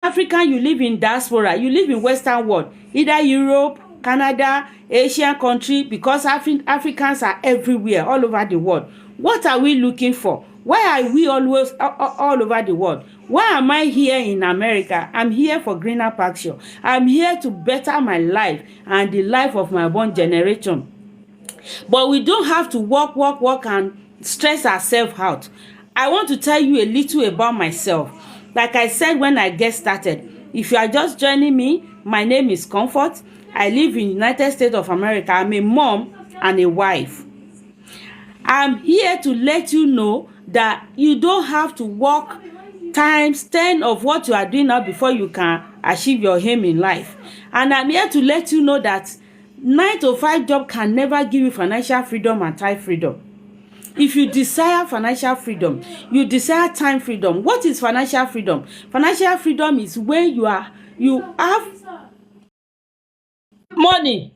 African, you live in diaspora, you live in Western world, either Europe, Canada, Asian country, because Africans are everywhere, all over the world. What are we looking for? Why are we always all over the world? Why am I here in America? I'm here for greener pasture. I'm here to better my life and the life of my born generation. But we don't have to work and stress ourselves out. I want to tell you a little about myself. Like I said when I get started, if you are just joining me, my name is Comfort. I live in United States of America. I'm a mom and a wife. I'm here to let you know that you don't have to work times 10 of what you are doing now before you can achieve your aim in life. And I'm here to let you know that 9 to 5 job can never give you financial freedom and time freedom. If you desire financial freedom, you desire time freedom. What is financial freedom? Financial freedom is when you have money